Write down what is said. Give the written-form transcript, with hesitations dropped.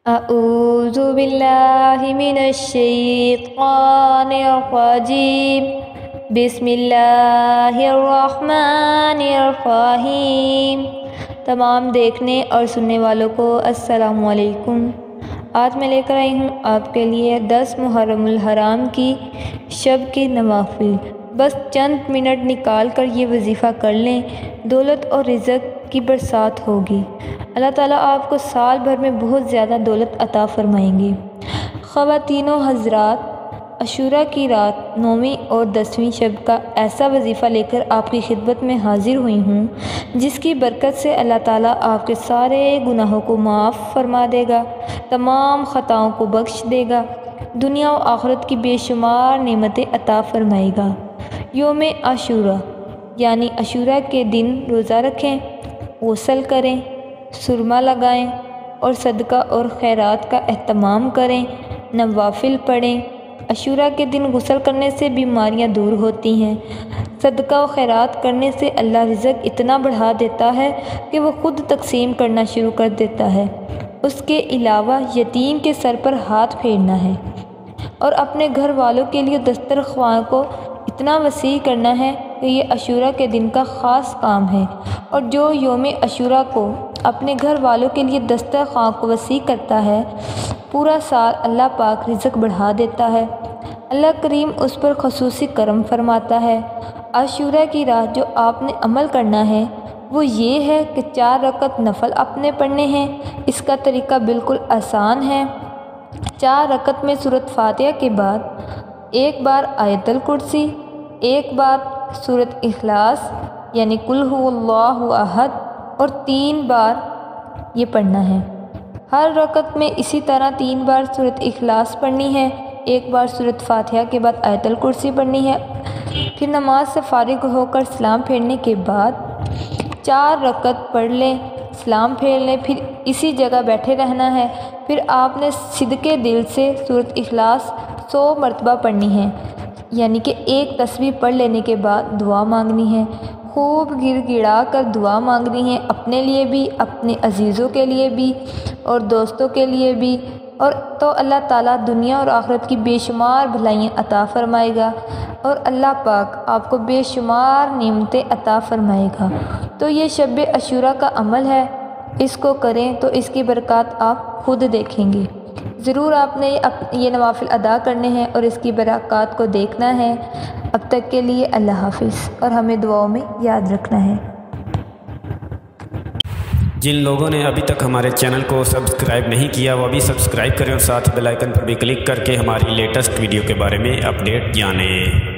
أعوذ بالله من الشيطان الرجيم بسم اللہ الرحمن الرحیم۔ تمام دیکھنے اور سننے والوں کو السلام علیکم۔ آج میں لے کر آئی ہوں آپ کے لیے 10 محرم الحرام کی شب کے نوافل۔ بس چند منٹ نکال کر یہ وظیفہ کر لیں، دولت اور رزق کی برسات ہوگی۔ اللہ تعالیٰ آپ کو سال بھر میں بہت زیادہ دولت عطا فرمائیں گے۔ خواتین و حضرات، عاشوراء کی رات 9ویں اور 10ویں شب کا ایسا وظیفہ لے کر آپ کی خدمت میں حاضر ہوئی ہوں جس کی برکت سے اللہ تعالیٰ آپ کے سارے گناہوں کو معاف فرما دے گا، تمام خطاؤں کو بخش دے گا، دنیا و آخرت کی بے شمار نعمتیں عطا فرمائے گا۔ یوم عاشوراء یعنی عاشوراء کے دن روزہ رکھیں، غسل کریں، سرما لگائیں اور صدقہ اور خیرات کا اہتمام کریں، نوافل پڑھیں۔ عاشوراء کے دن غسل کرنے سے بیماریاں دور ہوتی ہیں، صدقہ و خیرات کرنے سے اللہ رزق اتنا بڑھا دیتا ہے کہ وہ خود تقسیم کرنا شروع کر دیتا ہے۔ اس کے علاوہ یتیم کے سر پر ہاتھ پھیرنا ہے اور اپنے گھر والوں کے لیے دسترخوان کو اتنا وسیع کرنا ہے کہ یہ عاشوراء کے دن کا خاص کام ہے، اور جو یوم عاشوراء کو اپنے گھر والوں کے لیے دسترخوان کو وسیع کرتا ہے، پورا سال اللہ پاک رزق بڑھا دیتا ہے۔ اللہ کریم اس پر خصوصی کرم فرماتا ہے۔ عاشوراء کی رات جو آپ نے عمل کرنا ہے وہ یہ ہے کہ 4 رکعت نفل اپنے پڑھنے ہیں۔ اس کا طریقہ بالکل آسان ہے۔ 4 رکعت میں سورۃ فاتحہ کے بعد 1 بار آیت الکرسی، 1 بار سورۃ اخلاص یعنی قل هو اللہ احد اور 3 بار یہ پڑھنا ہے۔ ہر رکعت میں اسی طرح 3 بار سورۃ اخلاص پڑھنی ہے، 1 بار سورۃ فاتحہ کے بعد آیت الکرسی پڑھنی ہے۔ پھر نماز سے فارغ ہو کر سلام پھیرنے کے بعد 4 رکعت پڑھ لیں، سلام پھیر لیں، پھر اسی جگہ بیٹھے رہنا ہے۔ پھر آپ نے صدقے دل سے سورۃ اخلاص 100 مرتبہ پڑھنی ہے، یعنی کہ 1 تسبیح پڑھ لینے کے بعد دعا مانگنی ہے، خوب گڑ گڑا کر دعا مانگنی ہے، اپنے لیے بھی، اپنے عزیزوں کے لیے بھی اور دوستوں کے لیے بھی، اور تو اللہ تعالیٰ دنیا اور آخرت کی بے شمار بھلائیاں عطا فرمائے گا اور اللہ پاک آپ کو بے شمار نعمتیں عطا فرمائے گا۔ تو یہ شب عاشوراء کا عمل ہے، اس کو کریں تو اس کی برکات آپ خود دیکھیں گے۔ ضرور آپ نے یہ نوافل ادا کرنے ہیں اور اس کی برکات کو دیکھنا ہے۔ اب تک کے لیے اللہ حافظ، اور ہمیں دعاؤں میں یاد رکھنا ہے۔ جن لوگوں نے ابھی تک ہمارے چینل کو سبسکرائب نہیں کیا وہ ابھی سبسکرائب کریں اور ساتھ بیل آئیکن پر بھی کلک کر کے ہماری لیٹسٹ ویڈیو کے بارے میں اپڈیٹ جانیں۔